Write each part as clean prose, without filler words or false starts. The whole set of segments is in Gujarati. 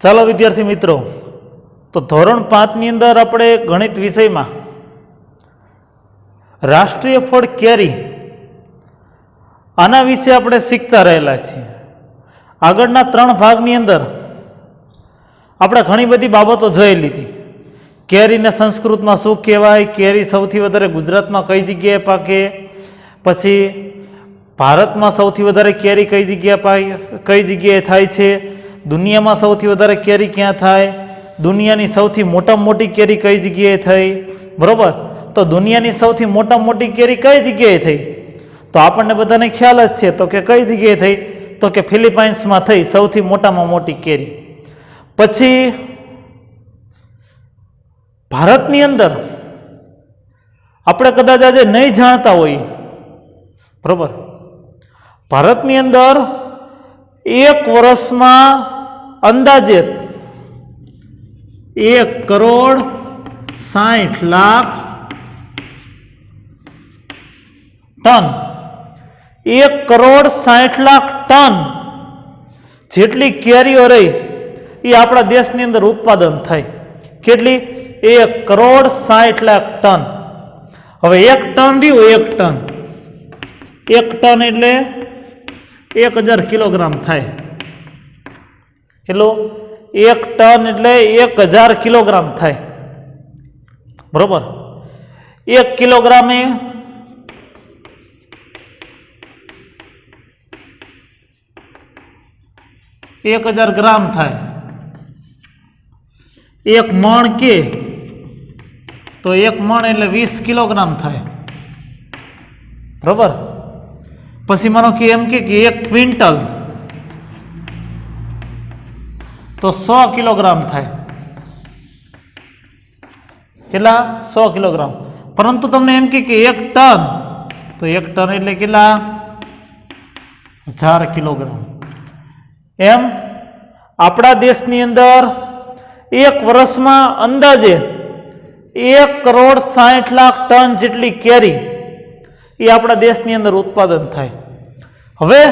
ચાલો વિદ્યાર્થી મિત્રો, તો ધોરણ 5 ની અંદર આપણે ગણિત વિષયમાં રાષ્ટ્રીય ફળ કેરી આના વિશે આપણે શીખતા રહેલા છીએ. આગળના 3 ભાગની અંદર આપણે ઘણી બધી બાબતો જોઈ લીધી. કેરીને સંસ્કૃતમાં શું કહેવાય, કેરી સૌથી વધારે ગુજરાતમાં કઈ જગ્યાએ પાકે, પછી ભારતમાં સૌથી વધારે કેરી કઈ જગ્યાએ થાય છે, દુનિયામાં સૌથી વધારે કેરી ક્યાં થાય, દુનિયાની સૌથી મોટામાં મોટી કેરી કઈ જગ્યાએ થઈ. બરોબર, તો દુનિયાની સૌથી મોટામાં મોટી કેરી કઈ જગ્યાએ થઈ, તો આપણને બધાને ખ્યાલ જ છે તો કે કઈ જગ્યાએ થઈ, તો કે ફિલિપાઇન્સમાં થઈ સૌથી મોટામાં મોટી કેરી. પછી ભારતની અંદર આપણે કદાચ આજે નહીં જાણતા હોઈએ, બરોબર, ભારતની અંદર એક વર્ષમાં અંદાજે 1,60,00,000 ટન 1,60,00,000 ટન જેટલી કેરીઓ રહી એ આપણા દેશની અંદર ઉત્પાદન થાય. કેટલી? 1,60,00,000 ટન. હવે 1 ટન રહ્યું, 1 ટન એટલે 1000 કિલોગ્રામ થાય. કેટલું? 1 ટન એટલે 1000 કિલોગ્રામ થાય. બરોબર, 1 કિલોગ્રામે 1000 ગ્રામ થાય. 1 મણ કે તો 1 મણ એટલે 20 કિલોગ્રામ થાય. બરોબર, પછી માનો કે એમ કે 1 ક્વિન્ટલ તો 100 કિલોગ્રામ થાય. કેટલા? 100 કિલોગ્રામ. પરંતુ તમને એમ કે 1 ટન તો 1 ટન એટલે કેટલા? 1000 કિલોગ્રામ. એમ આપણા દેશની અંદર એક વર્ષમાં અંદાજે 1,60,00,000 ટન જેટલી કેરી એ આપણા દેશની અંદર ઉત્પાદન થાય. હવે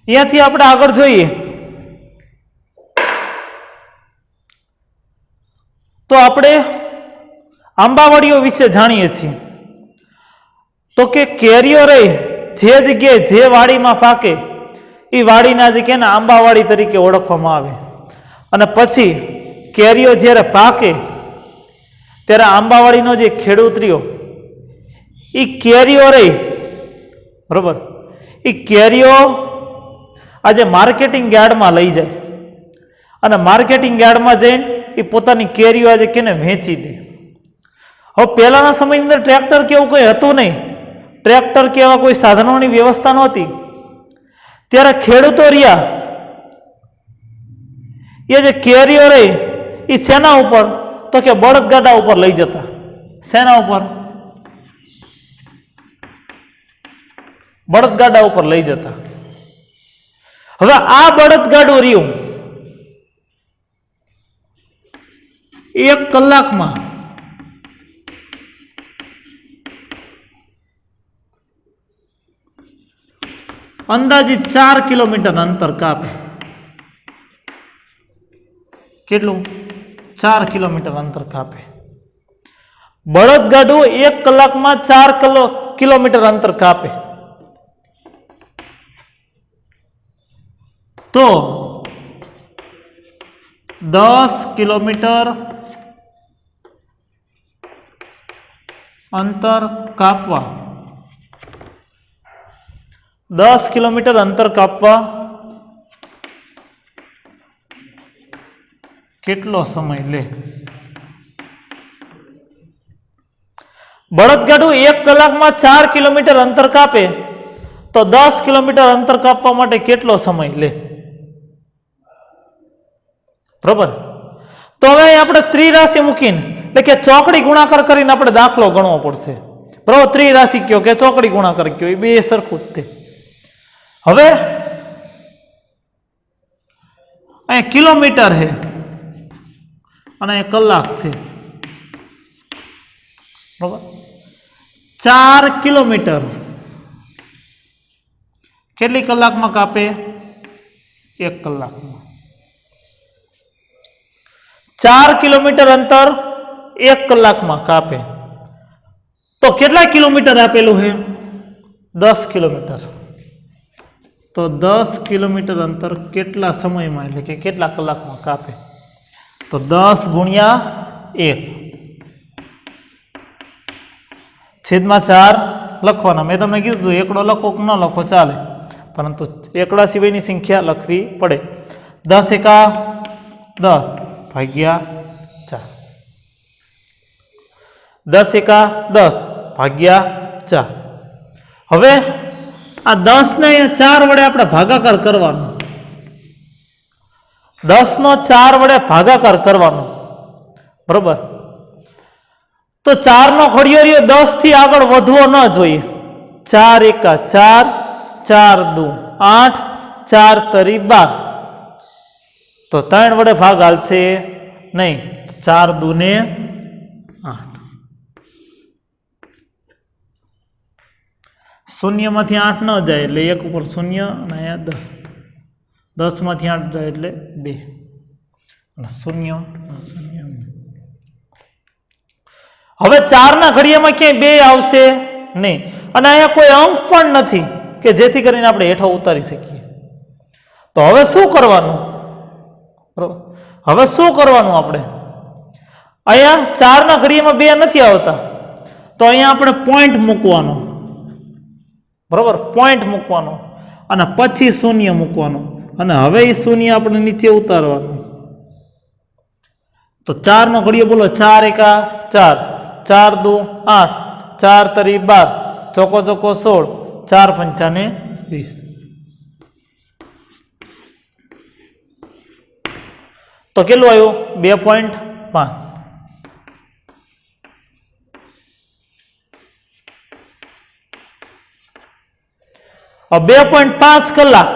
અહીંયાથી આપણે આગળ જોઈએ તો આપણે આંબાવાડીઓ વિશે જાણીએ છીએ. તો કે કેરીઓ રહી જે જગ્યાએ જે વાડીમાં પાકે એ વાડીના જગ્યાને આંબાવાડી તરીકે ઓળખવામાં આવે. અને પછી કેરીઓ જ્યારે પાકે ત્યારે આંબાવાડીનો જે ખેડૂત રહ્યો એ કેરીઓ રહી, બરોબર, એ કેરીઓ આજે માર્કેટિંગ યાર્ડમાં લઈ જાય અને માર્કેટિંગ યાર્ડમાં જઈને એ પોતાની કેરીઓ આજે કેને વેચી દે. હવે પહેલાના સમયની અંદર ટ્રેક્ટર કે એવું કોઈ હતું નહીં, ટ્રેક્ટર કે એવા કોઈ સાધનોની વ્યવસ્થા નહોતી. ત્યારે ખેડૂતો રહ્યા એ જે કેરીઓ રહી એ શેના ઉપર, તો કે બળદગાડા ઉપર લઈ જતા. શેના ઉપર? બળદગાડા ઉપર લઈ જતા. હવે આ બળદગાડું રહ્યું 1 કલાકમાં અંદાજિત 4 કિલોમીટર અંતર કાપે. કેટલું? 4 કિલોમીટર અંતર કાપે. બળદગાડું 1 કલાકમાં 4 કિલોમીટર અંતર કાપે. તો 10 કિલોમીટર અંતર કાપવા, 10 કિલોમીટર અંતર કાપવા કેટલો સમય લે? બળદગાડું 1 કલાકમાં 4 કિલોમીટર અંતર કાપે તો 10 કિલોમીટર અંતર કાપવા માટે કેટલો સમય લે? બરોબર, તો હવે આપણે ત્રિરાશિ મૂકીને એટલે કે ચોકડી ગુણાકાર કરીને આપણે દાખલો ગણવો પડશે. બરોબર, ત્રિરાશિ કયો કે ચોકડી ગુણાકાર કયો એ બે સરખું જ છે. હવે અહીં કિલોમીટર છે અને અહીં કલાક છે. બરોબર, 4 કિલોમીટર કેટલી કલાકમાં કાપે? 1 કલાકમાં. 4 કિલોમીટર અંતર 1 કલાકમાં કાપે તો કેટલા કિલોમીટર આપેલું છે? 10 કિલોમીટર. તો 10 કિલોમીટર અંતર કેટલા સમયમાં એટલે કે કેટલા કલાકમાં કાપે? તો 10 ગુણ્યા 1 છેદમાં 4 લખવાના. મેં તમને કીધું એકડો લખો કે ન લખો ચાલે, પરંતુ એકડા સિવાયની સંખ્યા લખવી પડે. 10 એકા 10 ભાગ્યા 4. 10 એકા 10 ભાગ્યા 4. હવે આ 10 ને 4 વડે આપણે ભાગાકાર કરવાનો. 10 નો 4 વડે ભાગાકાર કરવાનો, બરોબર? તો 4 નો ઘડિયો 10 થી આગળ વધવો ન જોઈએ. 4 એકા 4, 4 દુ 8, 4 તરી 12. તો 3 વડે ભાગ હાલશે નહીં. 4 દુ ને 8. શૂન્યમાંથી 8 ન જાય એટલે 1 ઉપર 0 અને અહીંયા 10. 10 માંથી 8 જાય એટલે 2 અને 0 0. હવે 4 ના ઘડિયામાં ક્યાંય 2 આવશે નહીં અને અહીંયા કોઈ અંક પણ નથી કે જેથી કરીને આપણે હેઠો ઉતારી શકીએ. તો હવે શું કરવાનું? હવે શું કરવાનું? આપણે અહીંયા 4 ના ઘડિયામાં 2 નથી આવતા તો અહીંયા આપણે પોઈન્ટ મૂકવાનો, બરોબર? પોઈન્ટ મૂકવાનો અને પછી શૂન્ય મૂકવાનો અને હવે એ શૂન્ય આપણે નીચે ઉતારવાનું. તો 4 નો ઘડિયો બોલો. 4 એકા 4, 4 દુ 8, 4 તરી 12, ચોકો ચોકો 16, 4 પંચાને 20. તો કેટલું આવ્યું? 2.5. હવે 2.5 કલાક,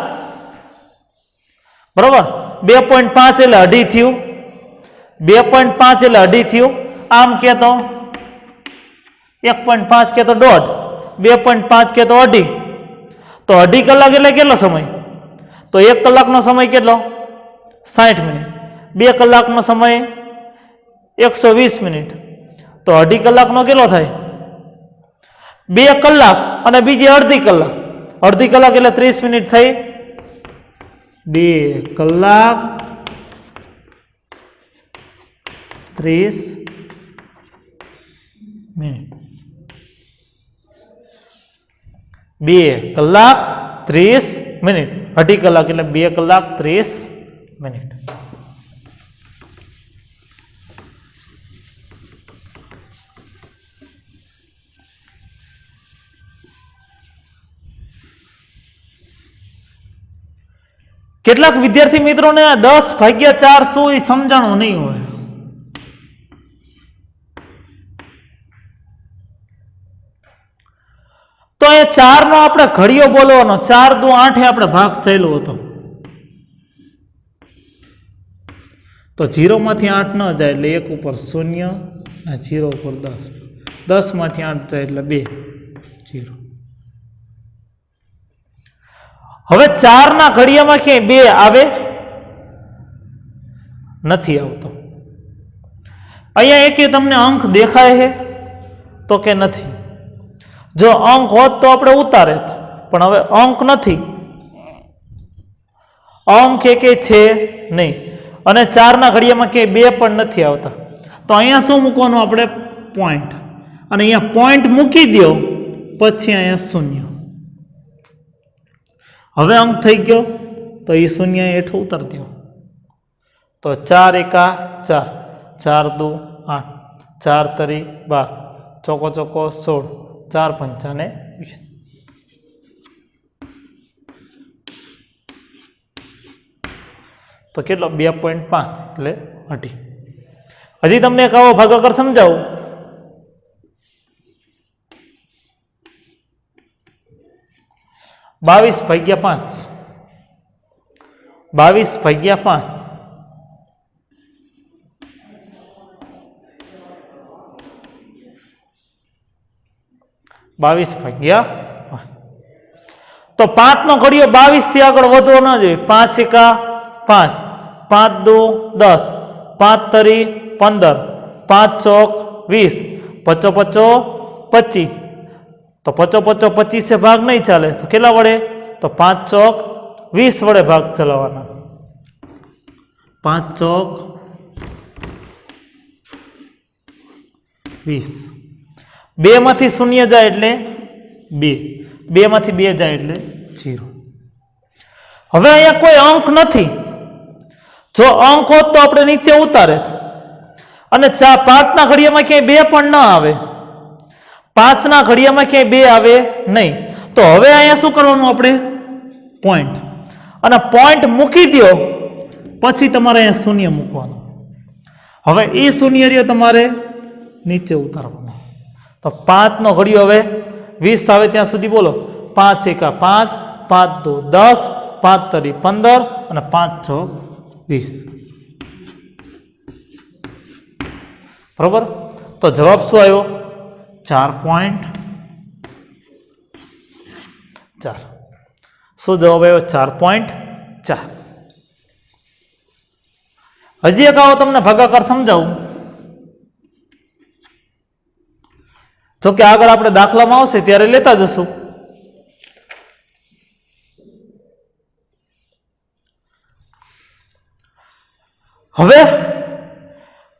બરોબર? 2.5 એટલે અઢી થયું. 2.5 એટલે અઢી થયું. આમ કે તો 1.5 કે તો 1.5, 2.5 કે તો અઢી. તો અઢી કલાક એટલે કેટલો સમય? તો 1 કલાકનો સમય કેટલો? 60 મિનિટ. 2 કલાકનો સમય 120 મિનિટ. તો અઢી કલાકનો કેટલો થાય? 2 કલાક અને બીજી અડધી કલાક. અડધી કલાક એટલે 30 મિનિટ થઈ. 2 કલાક 30 મિનિટ. 2 કલાક 30 મિનિટ. અઢી કલાક એટલે 2 કલાક 30 મિનિટ. કેટલાક વિદ્યાર્થી મિત્રોને 10/4 શું એ સમજાણું નહીં હોય. તો એ 4 નો આપણે ઘડિયો બોલવાનો. 4 દુ 8 આપણે ભાગ થયેલો હતો. તો 0 માંથી 8 ન જાય એટલે 1 ઉપર 0 અને 0 ઉપર 10. 10 માંથી 8 જાય એટલે 2 0. હવે 4 ના ઘડિયામાં ક્યાંય 2 આવે નથી આવતો. અહીંયા એક તમને અંક દેખાય છે તો કે નથી? જો અંક હોત તો આપણે ઉતારે, પણ હવે અંક નથી. અંક એક છે નહીં અને 4 ના ઘડિયામાં ક્યાંય 2 પણ નથી આવતા. તો અહીંયા શું મૂકવાનું? આપણે પોઈન્ટ. અને અહીંયા પોઈન્ટ મૂકી દો પછી અહીંયા શૂન્ય. હવે અંક થઈ ગયો તો એ શૂન્ય હેઠું ઉતારી દો. તો 4 એકા 4, 4 દુ 8, 4 તરી 12, ચોકો ચોકો 16, 4 પંચાને 20. તો કેટલો? 2.5 એટલે અઢી. હજી તમને એક આવો ભાગાકાર સમજાવું. 22/5. 22/5 22/5 22 ભાગ્યા 5. તો 5 નો ઘડિયો 22 થી આગળ વધવો ન જોઈએ. 5 એકા 5, 5 દુ 10, 5 તરી 15, 5 ચોક 20, પચો પચો 25. તો પચો પચો 25 ભાગ નહીં ચાલે તો કેટલા વડે? તો 5 ચોક 20 વડે ભાગ ચલાવવાના. 5 ચોક 20. 2 માંથી શૂન્ય જાય એટલે 2, 2 માંથી 2 જાય એટલે 0. હવે અહીંયા કોઈ અંક નથી. જો અંક હોત તો આપણે નીચે ઉતારે અને 5 ના ઘડિયામાં ક્યાંય 2 પણ ન આવે. 5 ના ઘડિયામાં ક્યાંય 2 આવે નહીં. તો હવે અહીંયા શું કરવાનું? આપણે પોઈન્ટ, અને પોઈન્ટ મૂકી દો પછી તમારે અહીંયા શૂન્ય મૂકવાનું. હવે એ શૂન્ય રહ્યો તમારે નીચે ઉતારવાનો. તો 5 નો ઘડિયો હવે 20 આવે ત્યાં સુધી બોલો. 5 એકા 5, 5 દુ 10, 5 તરી 15 અને 5 ચોક 20. બરોબર. તો જવાબ શું આવ્યો? 4.4. શું જવાબ આવ્યો? 4.4. હજી એક આવો તમને ભાગાકાર સમજાવું. જો કે આગળ આપણે દાખલામાં આવશે ત્યારે લેતા જશું. હવે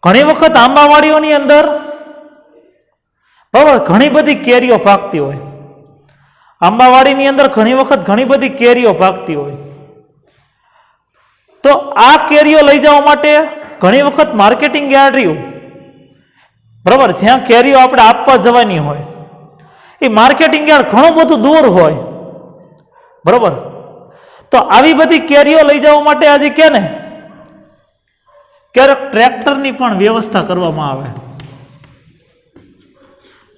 ઘણી વખત આંબાવાડીઓની અંદર બરાબર ઘણી બધી કેરીઓ પાકતી હોય. આંબાવાડીની અંદર ઘણી વખત ઘણી બધી કેરીઓ પાકતી હોય. તો આ કેરીઓ લઈ જવા માટે ઘણી વખત માર્કેટિંગ યાર્ડ રહ્યું બરાબર, જ્યાં કેરીઓ આપણે આપવા જવાની હોય એ માર્કેટિંગ યાર્ડ ઘણું બધું દૂર હોય. બરાબર. તો આવી બધી કેરીઓ લઈ જવા માટે આજે કે ને ક્યારેક ટ્રેક્ટરની પણ વ્યવસ્થા કરવામાં આવે.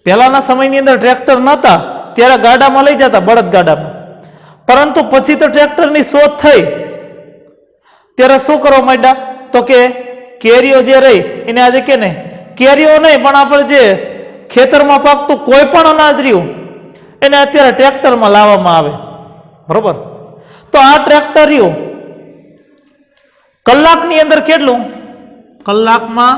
પહેલાના સમયની અંદર ટ્રેક્ટર નહોતા ત્યારે ગાડામાં લઈ જતા, બળદ ગાડામાં. પરંતુ પછી તો ટ્રેક્ટરની શોધ થઈ ત્યારે શું કરવા માંડ્યા? તો કે કેરીઓ જે રહી એને આજે કે ને કેરીઓ નહીં પણ આપણે જે ખેતરમાં પાકતું કોઈ પણ અનાજ રહ્યું એને અત્યારે ટ્રેક્ટરમાં લાવવામાં આવે. બરોબર. તો આ ટ્રેક્ટર રહ્યું કલાકની અંદર કેટલું? કલાકમાં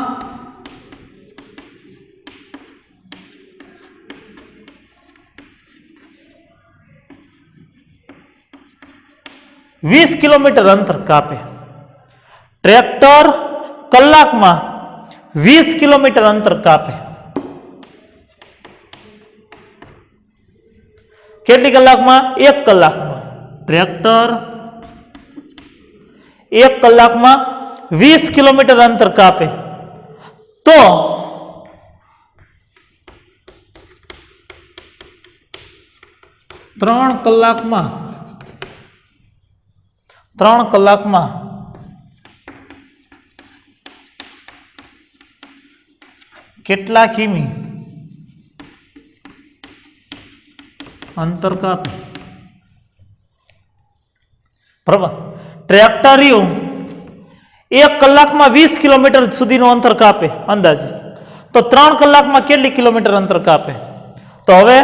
20 કિલોમીટર અંતર કાપે. ટ્રેક્ટર કલાકમાં 20 કિલોમીટર અંતર કાપે. કેટલી કલાકમાં? 1 કલાકમાં. ટ્રેક્ટર 1 કલાકમાં 20 કિલોમીટર અંતર કાપે. તો ત્રણ કલાકમાં કેટલા કિમી અંતર કાપે? બરાબર. ટ્રેક્ટર રહ્યું 1 કલાકમાં 20 કિલોમીટર સુધીનું અંતર કાપે અંદાજે. તો 3 કલાકમાં કેટલી કિલોમીટર અંતર કાપે? તો હવે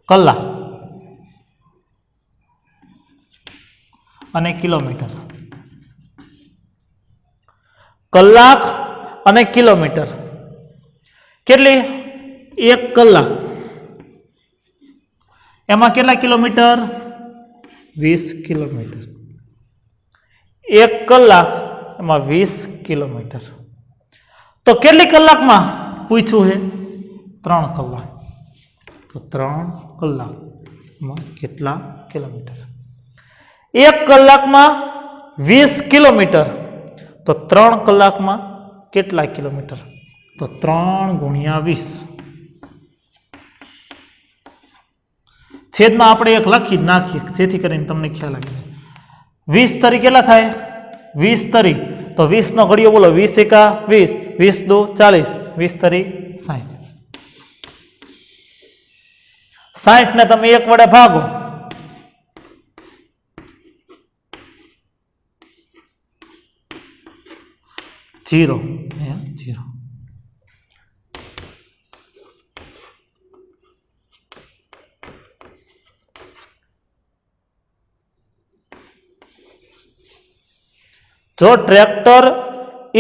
કલાક અને કિલોમીટર. કલાક અને કિલોમીટર કેટલી? 1 કલાક એમાં કેટલા કિલોમીટર? 20 કિલોમીટર. 1 કલાક એમાં 20 કિલોમીટર. તો કેટલી કલાકમાં પૂછ્યું છે? 3 કલાક. તો 3 કલાકમાં કેટલા કિલોમીટર? 1 કલાકમાં 20 કિલોમીટર. તો 3 કલાકમાં કેટલા કિલોમીટર? તો 3 ગુણ્યા 20. છેદમાં આપણે 1 લખી જ નાખીએ જેથી કરીને તમને ખ્યાલ આવે. 20 તરી કેટલા થાય? 20 તરી તો 20 નો ઘડિયો બોલો. 20 એકા 20, 20 દુ 40, 20 તરી 60. 60 ને તમે 1 વડે ભાગો જીરો. जो ट्रेक्टर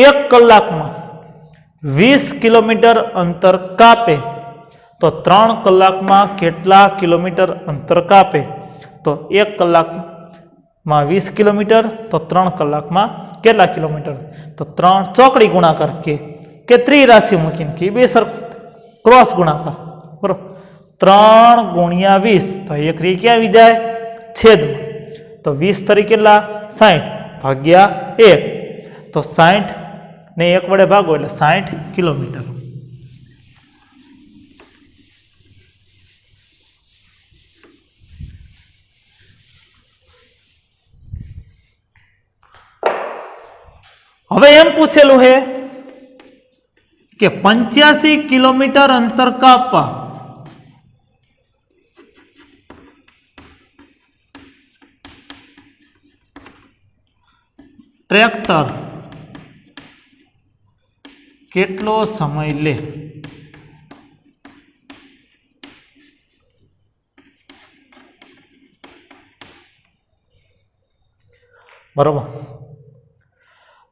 1 कलाक में 20 किलोमीटर अंतर कापे तो 3 कलाक में केटला किलोमीटर अंतर कापे? तो 1 कलाक में 20 किलोमीटर तो 3 कलाक में केटला किलोमीटर? तो 3 ચોકડી ગુણાકાર के त्रिराशि मूकीने के बे सरखुं क्रॉस गुणाकार बराबर 3 गुणिया 20 तो एक री क्या આવી જાય छेद में तो 20 तरी કેટલા 60 ભાગ્યા 1 तो 60 ने 1 વડે ભાગો એટલે 60 કિલોમીટર। હવે એમ પૂછેલું है कि 85 किलोमीटर अंतर कापवा ट्रेक्टर केटलो समय ले? बराबर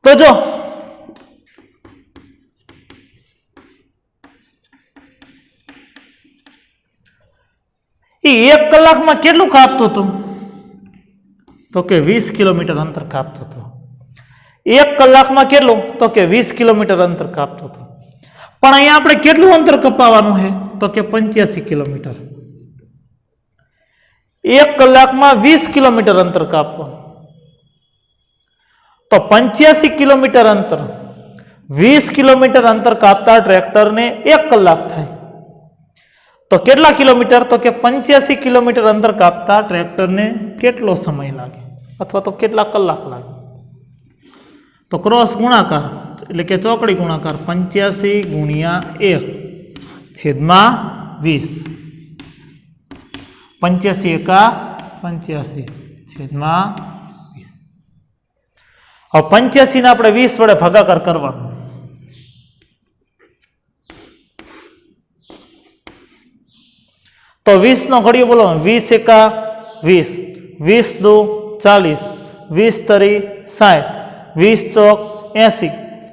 तो जो एक कलाक में केटलू कापतो तो? तो के 20 किलोमीटर अंतर कापतो तो। 1 कलाक में केटलू? तो के 20 किलोमीटर अंतर कापतो तो। पण अहींया आपणे केटलू अंतर कपावानुं है? तो के 85 किलोमीटर। 1 कलाक में 20 किलोमीटर अंतर कापवानुं तो 85 किलोमीटर अंतर 20 किलोमीटर अंतर कापता ट्रेक्टर ने 1 कलाक थाय तो केटला किलोमीटर? तो के 85 किलोमीटर अंतर कापता ट्रेक्टर ने केटलो समय लागे अथवा तो केटला कलाक लागे? तो क्रॉस गुणाकार એટલે કે ચોકડી ગુણાકાર 85 ગુણ્યા 1 છેદમાં 20 85 એકા 85 છેદમાં 20 હવે 85 ને આપણે 20 વડે ભાગાકાર કરવાનો तो 20 નો ઘડિયો બોલો 20 એકા 20 20 દુ 40 20 તરી 60 20 ચોક 80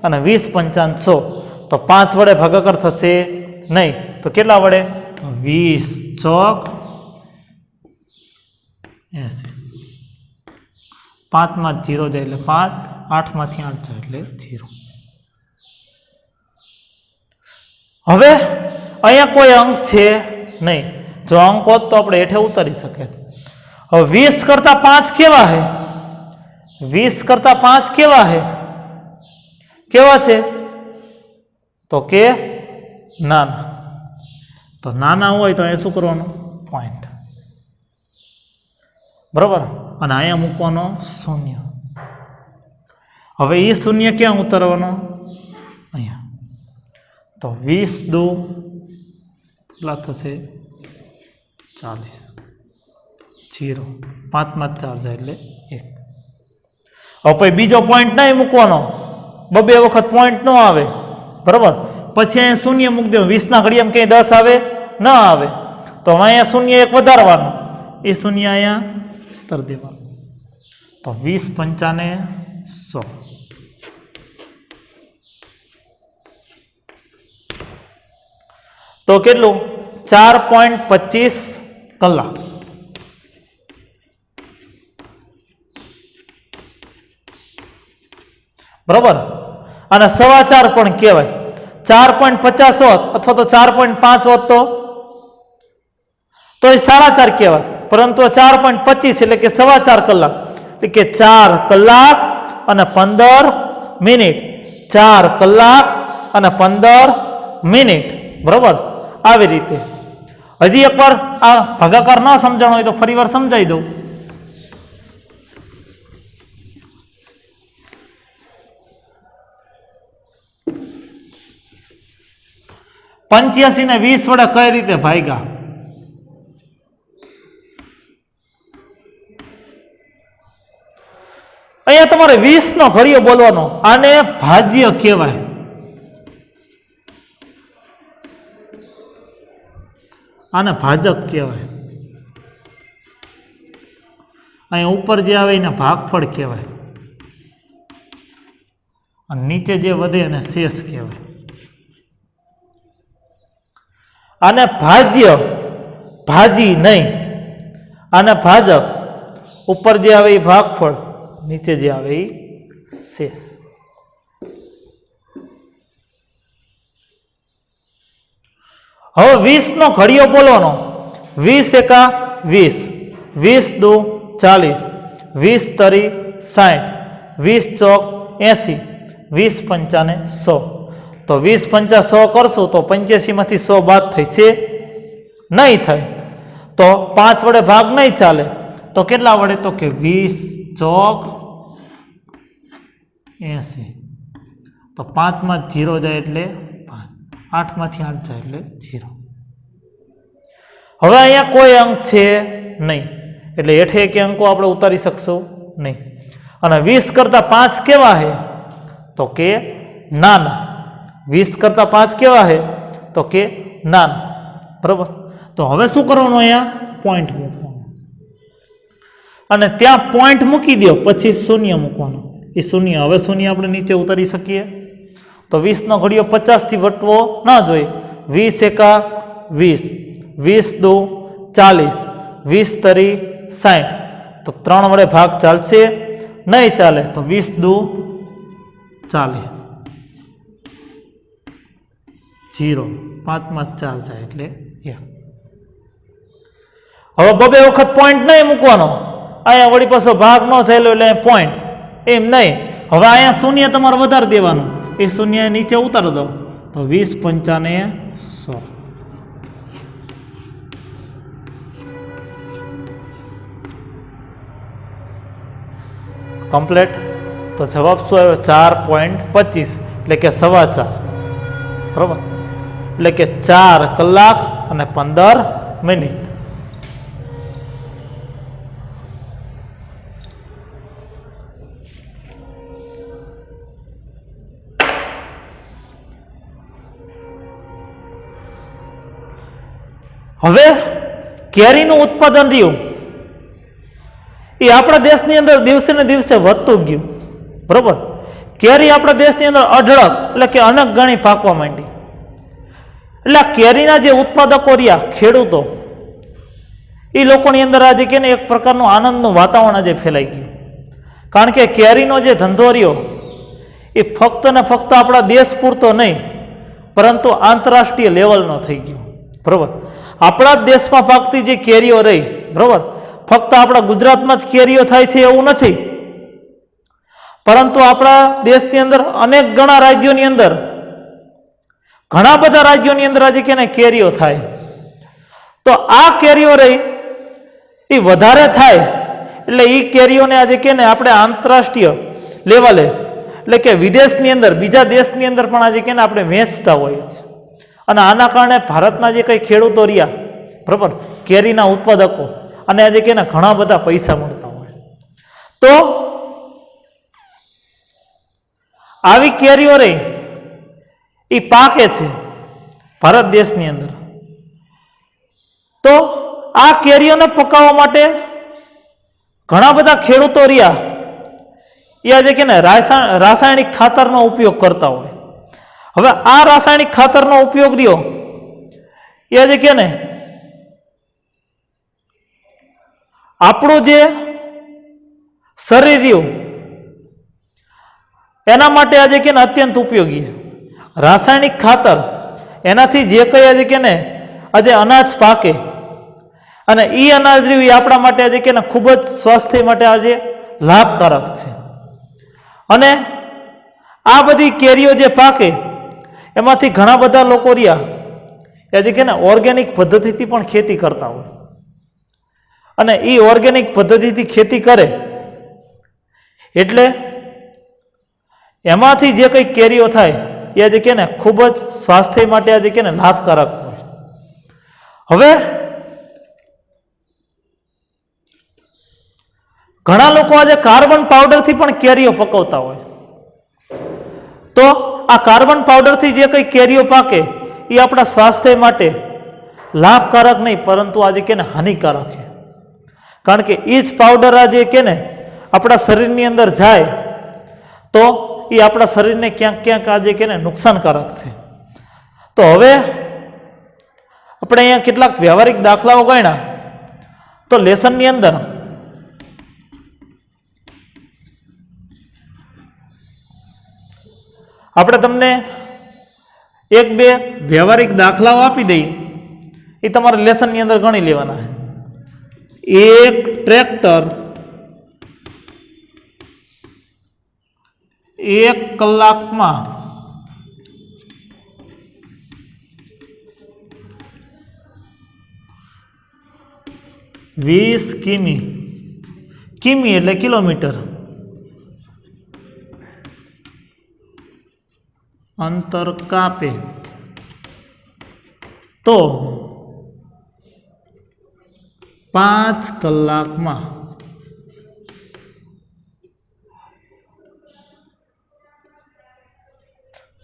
અને 20 पंचान 100 तो 5 વડે ભાગાકાર થશે નહીં તો કેટલા વડે? તો 20 ચોક 80 5 માં 0 જાય એટલે 5 8 માંથી 8 જાય એટલે 0। હવે અહીંયા કોઈ અંક છે નહીં जो अंक हो तो अपने हेठे उतरी सके। अब 20 करता 5 केवा है? 20 करता 5 केवा है? केवा छे? तो के नाना तो नाना होय तो ए शुं करवानुं पॉइंट बराबर अने अहींया मूकवानो शून्य। हवे ए शून्य क्या उतरवानो? अहींया तो 20 दू કેટલા થશે 40 0 5 માં 4 જાય એટલે 1। હવે પછી બીજો પોઈન્ટ નહીં મૂકવાનો બબે વખત પોઈન્ટ ન આવે બરાબર પછી અહીંયા શૂન્ય મૂકી દેવું 20 ના ઘડિયામાં ક્યાંય 10 આવે ન આવે તો અહીંયા શૂન્ય એક વધારવાનો એ શૂન્ય અહીંયા ઉતર દેવાનું તો 20 पंचाने 100 तो કેટલું 4.25 કલાક बराबर અને 4.25 પણ કહેવાય 4.50 હોત અથવા તો 4.5 હોત તો એ 4.5 કહેવાય પરંતુ 4.25 એટલે કે 4.25 કલાક એટલે કે 4 કલાક અને 15 મિનિટ 4 કલાક અને 15 મિનિટ બરાબર આવી રીતે હજી એકવાર આ ભાગાકાર ન સમજાણો હોય તો ફરીવાર સમજાવી દઉં 85 ને 20 વડે કઈ રીતે ભાગ્યા અહીંયા તમારે 20 નો ઘડિયો બોલવાનો આને ભાજ્ય કહેવાય આને ભાજક કહેવાય અહીંયા ઉપર જે આવે એને ભાગફળ કહેવાય અને નીચે જે વધે એને શેષ કહેવાય. આને ભાજ્ય, ભાજી નહીં, આને ભાજક. ઉપર જે આવે એ ભાગફળ, નીચે જે આવે એ શેષ. હવે 20 નો ઘડિયો બોલવાનો. 20 એકા 20, 20 દુ 40, 20 તરી 60, 20 ચોક 80, 20 પંચાને 100. તો 20 પંચા 100 કરશું તો 85 માંથી 100 બાદ થઈ છે? નહીં થાય. તો 5 વડે ભાગ નહીં ચાલે. તો કેટલા વડે? તો કે 20 ચોક 80. તો 5 માં 0 જાય એટલે 5, 8 માંથી 8 જાય એટલે 0. હવે અહીંયા કોઈ અંક છે નહીં, એટલે હેઠે કે અંકો આપણે ઉતારી શકશું નહીં. અને 20 કરતા 5 કેવા છે? તો કે નાના. 20 કરતા 5 કેવા છે? તો કે નાના. બરોબર. તો હવે શું કરવાનું? અહીંયા પોઈન્ટ મૂકવાનો, અને ત્યાં પોઈન્ટ મૂકી દો, પછી શૂન્ય મૂકવાનો. એ શૂન્ય, હવે શૂન્ય આપણે નીચે ઉતારી શકીએ. તો 20 નો ઘડિયો 50 થી વટવો ના જોઈએ. 20 એકા 20, 20 દુ 40, 20 તરી 60. તો 3 વડે ભાગ ચાલશે? નહીં ચાલે. તો 20 દુ 40, 0, 5 માં 4 જાય એટલે 1. હવે બબે વખત પોઈન્ટ નહીં મૂકવાનો. અહીંયા વળી પાછો ભાગ ન થયેલો એટલે પોઈન્ટ એમ નહીં. હવે અહીંયા શૂન્ય તમારે વધારે દેવાનું. એ શૂન્ય નીચે ઉતારો દો. તો 20 પંચાને 100. કમ્પ્લેટ. તો જવાબ શું આવ્યો? 4.25, એટલે કે 4.25. બરાબર. એટલે કે 4 કલાક અને 15 મિનિટ. હવે કેરીનું ઉત્પાદન રહ્યું એ આપણા દેશની અંદર દિવસે ને દિવસે વધતું ગયું. બરોબર. કેરી આપણા દેશની અંદર અઢળક એટલે કે અનેક ગણી પાકવા માંડી. એટલે આ કેરીના જે ઉત્પાદકો રહ્યા, ખેડૂતો, એ લોકોની અંદર આજે કે એક પ્રકારનું આનંદનું વાતાવરણ આજે ફેલાઈ ગયું. કારણ કે કેરીનો જે ધંધો રહ્યો એ ફક્ત ને ફક્ત આપણા દેશ પૂરતો નહીં, પરંતુ આંતરરાષ્ટ્રીય લેવલનો થઈ ગયો. બરોબર. આપણા જ દેશમાં પાકતી જે કેરીઓ રહી, બરોબર, ફક્ત આપણા ગુજરાતમાં જ કેરીઓ થાય છે એવું નથી, પરંતુ આપણા દેશની અંદર અનેક ઘણા રાજ્યોની અંદર, ઘણા બધા રાજ્યોની અંદર આજે કે કેરીઓ થાય. તો આ કેરીઓ રહી એ વધારે થાય એટલે એ કેરીઓને આજે કે આપણે આંતરરાષ્ટ્રીય લેવલે એટલે કે વિદેશની અંદર, બીજા દેશની અંદર પણ આજે કે આપણે વેચતા હોઈએ છીએ. અને આના કારણે ભારતના જે કંઈ ખેડૂતો રહ્યા, બરાબર, કેરીના ઉત્પાદકો, અને આજે કે ઘણા બધા પૈસા મળતા હોય. તો આવી કેરીઓ રહી એ પાકે છે ભારત દેશની અંદર. તો આ કેરીઓને પકાવવા માટે ઘણા બધા ખેડૂતો રહ્યા એ આજે કે રાસાયણિક ખાતરનો ઉપયોગ કરતા હોય. હવે આ રાસાયણિક ખાતરનો ઉપયોગ રહ્યો એ આજે કે આપણું જે શરીર રહ્યું એના માટે આજે કે અત્યંત ઉપયોગી. રાસાયણિક ખાતર એનાથી જે કંઈ આજે કે આજે અનાજ પાકે, અને એ અનાજ રહ્યું એ આપણા માટે આજે કે ખૂબ જ સ્વાસ્થ્ય માટે આજે લાભકારક છે. અને આ બધી કેરીઓ જે પાકે એમાંથી ઘણા બધા લોકો રહ્યા આજે કે ઓર્ગેનિક પદ્ધતિથી પણ ખેતી કરતા હોય. અને એ ઓર્ગેનિક પદ્ધતિથી ખેતી કરે એટલે એમાંથી જે કંઈ કેરીઓ થાય એ આજે કે ખૂબ જ સ્વાસ્થ્ય માટે આજે કે લાભકારક હોય. હવે ઘણા લોકો આજે કાર્બન પાવડરથી પણ કેરીઓ પકવતા હોય. તો આ કાર્બન પાવડરથી જે કંઈ કેરીઓ પાકે એ આપણા સ્વાસ્થ્ય માટે લાભકારક નહીં, પરંતુ આજે કે હાનિકારક છે. કારણ કે એ જ પાવડર આજે કે આપણા શરીરની અંદર જાય તો એ આપણા શરીરને ક્યાંક ક્યાંક આજે કે ને નુકસાનકારક છે. તો હવે આપણે અહીંયા કેટલાક વ્યવહારિક દાખલાઓ ગણ્યા. તો લેસનની અંદર આપણે તમને એક બે વ્યવહારિક દાખલાઓ આપી દઈએ, એ તમારે લેસનની અંદર ગણી લેવાના છે. એક ટ્રેક્ટર 1 કલાકમાં 20 કિમી, કિમી એટલે કિલોમીટર અંતર કાપે તો 5 કલાકમાં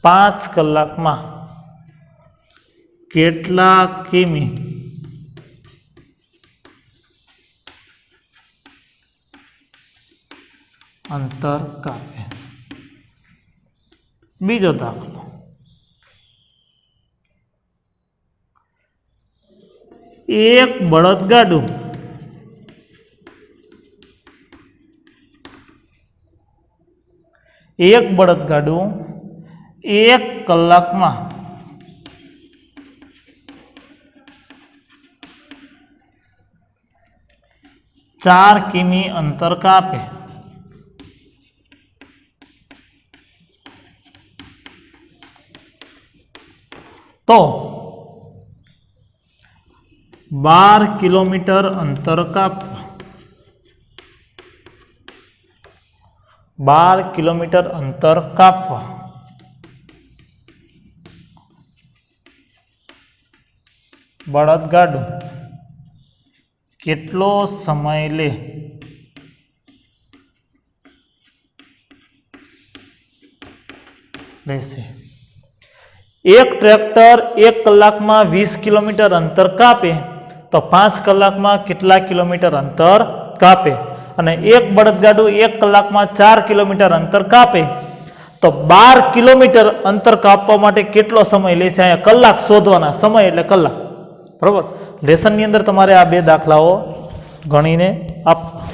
5 કલાકમાં કેટલા કિમી અંતર કાપે. બીજો દાખલો, એક બળદગાડું 1 કલાકમાં 4 કિમી અંતર કાપે તો 12 કિલોમીટર અંતર કાપવા. 12 કિલોમીટર અંતર કાપવા બળદગાડું કેટલો સમય લેશે? એક ટ્રેક્ટર 1 કલાકમાં 20 કિલોમીટર અંતર કાપે તો 5 કલાકમાં કેટલા કિલોમીટર અંતર કાપે? અને એક બળદગાડું 1 કલાકમાં 4 કિલોમીટર અંતર કાપે તો 12 કિલોમીટર અંતર કાપવા માટે કેટલો સમય લેશે? અહીંયા કલાક શોધવાના, સમય એટલે કલાક. બરોબર. લેસનની અંદર તમારે આ બે દાખલાઓ ગણીને આપવા.